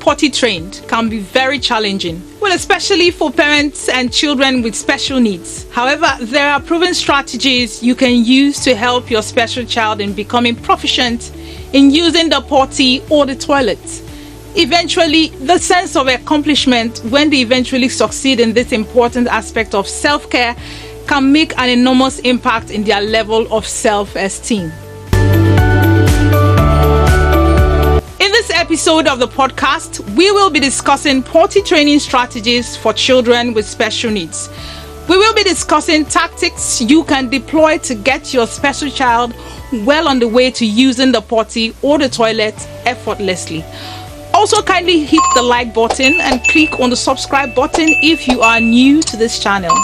potty trained can be very challenging, well, especially for parents and children with special needs. However, there are proven strategies you can use to help your special child in becoming proficient in using the potty or the toilet. Eventually, the sense of accomplishment when they eventually succeed in this important aspect of self-care can make an enormous impact in their level of self-esteem. In this episode of the podcast, we will be discussing potty training strategies for children with special needs. We will be discussing tactics you can deploy to get your special child well on the way to using the potty or the toilet effortlessly. Also, kindly hit the like button and click on the subscribe button if you are new to this channel.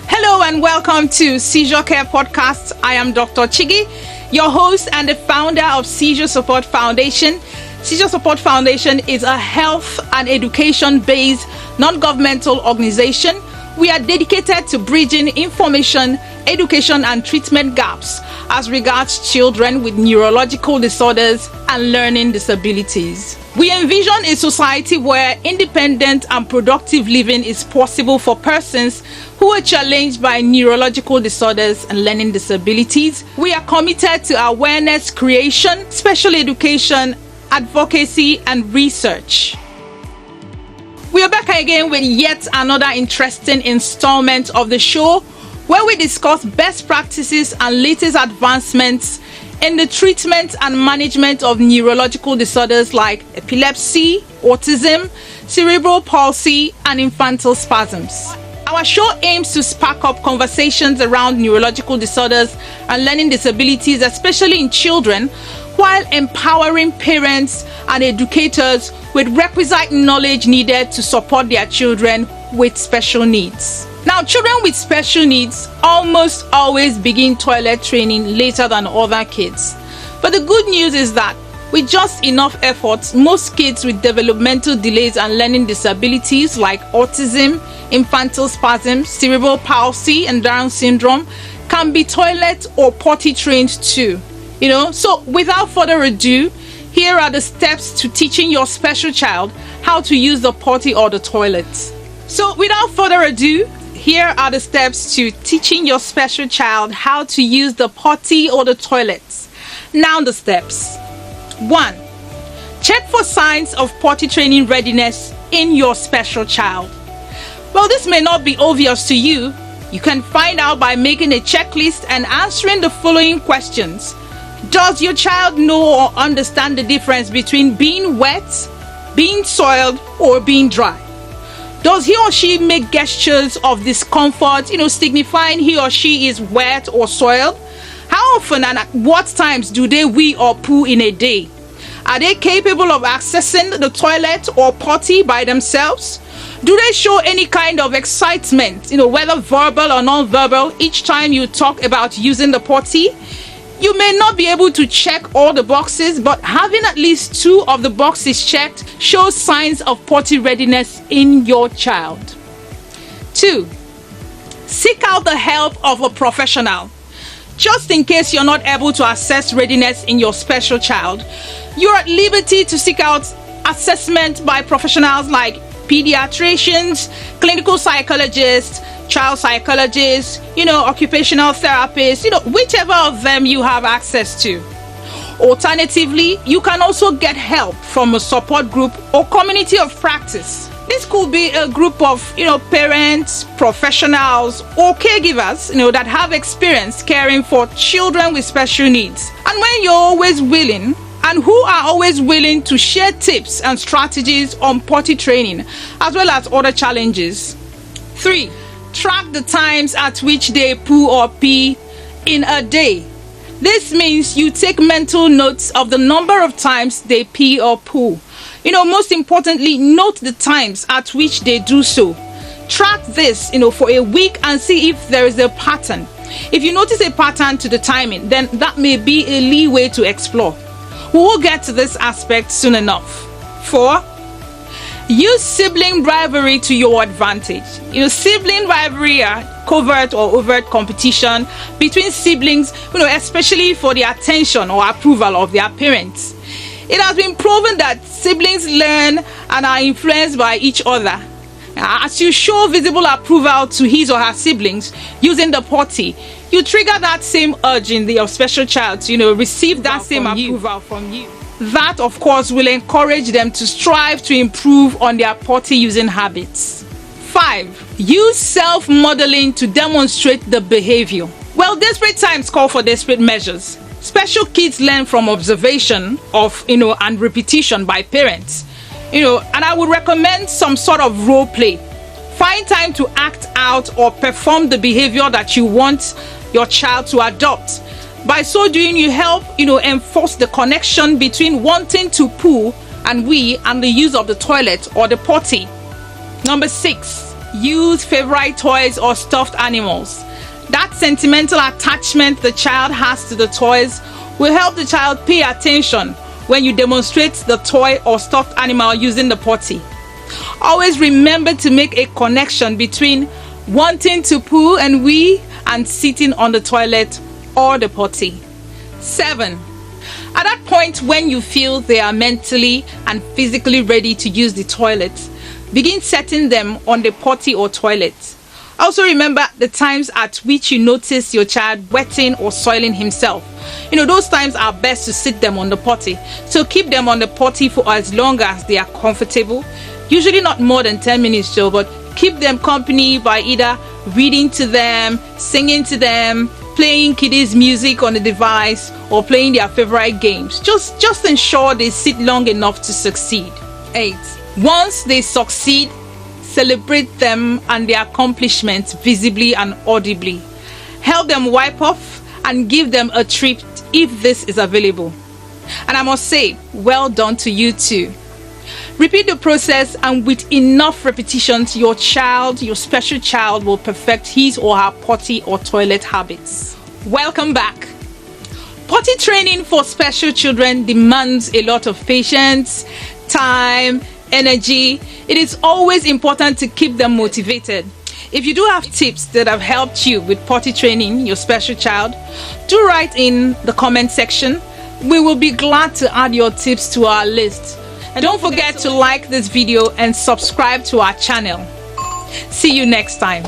Hello and welcome to Seizurecare podcast. I am Dr. Chiggy, your host and the founder of Seizure Support Foundation. Seizure Support Foundation is a health and education-based non-governmental organization. We are dedicated to bridging information, education, and treatment gaps as regards children with neurological disorders and learning disabilities. We envision a society where independent and productive living is possible for persons who are challenged by neurological disorders and learning disabilities. We are committed to awareness creation, special education, advocacy, and research. We are back again with yet another interesting installment of the show where we discuss best practices and latest advancements in the treatment and management of neurological disorders like epilepsy, autism, cerebral palsy, and infantile spasms. Our show aims to spark up conversations around neurological disorders and learning disabilities, especially in children, while empowering parents and educators with requisite knowledge needed to support their children with special needs. Now, children with special needs almost always begin toilet training later than other kids. But the good news is that with just enough effort, most kids with developmental delays and learning disabilities like autism, infantile spasms, cerebral palsy, and Down syndrome can be toilet or potty trained too. So without further ado, here are the steps to teaching your special child how to use the potty or the toilet. So without further ado, here are the steps to teaching your special child how to use the potty or the toilet. Now the steps. 1. Check for signs of potty training readiness in your special child. Well, this may not be obvious to you. You can find out by making a checklist and answering the following questions. Does your child know or understand the difference between being wet, being soiled, or being dry? Does he or she make gestures of discomfort, signifying he or she is wet or soiled? How often and at what times do they wee or poo in a day? Are they capable of accessing the toilet or potty by themselves? Do they show any kind of excitement, whether verbal or non-verbal, each time you talk about using the potty? You may not be able to check all the boxes, but having at least 2 of the boxes checked shows signs of potty readiness in your child. 2. Seek out the help of a professional. Just in case you're not able to assess readiness in your special child, you're at liberty to seek out assessment by professionals like pediatricians, clinical psychologists, child psychologists, occupational therapists, whichever of them you have access to. Alternatively, you can also get help from a support group or community of practice. This could be a group of, parents, professionals, or caregivers, that have experience caring for children with special needs. And when you're always willing, and who are always willing to share tips and strategies on potty training, as well as other challenges. 3. Track the times at which they poo or pee in a day. This means you take mental notes of the number of times they pee or poo. Most importantly, note the times at which they do so. Track this, for a week and see if there is a pattern. If you notice a pattern to the timing, then that may be a leeway to explore. We will get to this aspect soon enough. 4. Use sibling rivalry to your advantage. Sibling rivalry are covert or overt competition between siblings, especially for the attention or approval of their parents. It has been proven that siblings learn and are influenced by each other. As you show visible approval to his or her siblings using the potty, you trigger that same urge in your special child to, receive that same approval from you. That, of course, will encourage them to strive to improve on their potty using habits. 5. Use self-modeling to demonstrate the behavior. Well, desperate times call for desperate measures. Special kids learn from observation and repetition by parents. And I would recommend some sort of role play. Find time to act out or perform the behavior that you want your child to adopt. By so doing, you help, enforce the connection between wanting to poo and wee and the use of the toilet or the potty. Number 6, use favorite toys or stuffed animals. That sentimental attachment the child has to the toys will help the child pay attention when you demonstrate the toy or stuffed animal using the potty. Always remember to make a connection between wanting to poo and wee and sitting on the toilet or the potty. 7. At that point when you feel they are mentally and physically ready to use the toilet, begin setting them on the potty or toilet. Also remember the times at which you notice your child wetting or soiling himself. Those times are best to sit them on the potty. So keep them on the potty for as long as they are comfortable. Usually not more than 10 minutes though, but keep them company by either reading to them, singing to them, playing kiddies music on the device, or playing their favorite games. Just ensure they sit long enough to succeed. 8. Once they succeed, celebrate them and their accomplishments visibly and audibly. Help them wipe off and give them a treat if this is available. And I must say, well done to you too. Repeat the process, and with enough repetitions, your special child will perfect his or her potty or toilet habits. Welcome back. Potty training for special children demands a lot of patience, time, energy. It is always important to keep them motivated. If you do have tips that have helped you with potty training your special child, do write in the comment section. We will be glad to add your tips to our list. And don't forget to like this video and subscribe to our channel. See you next time.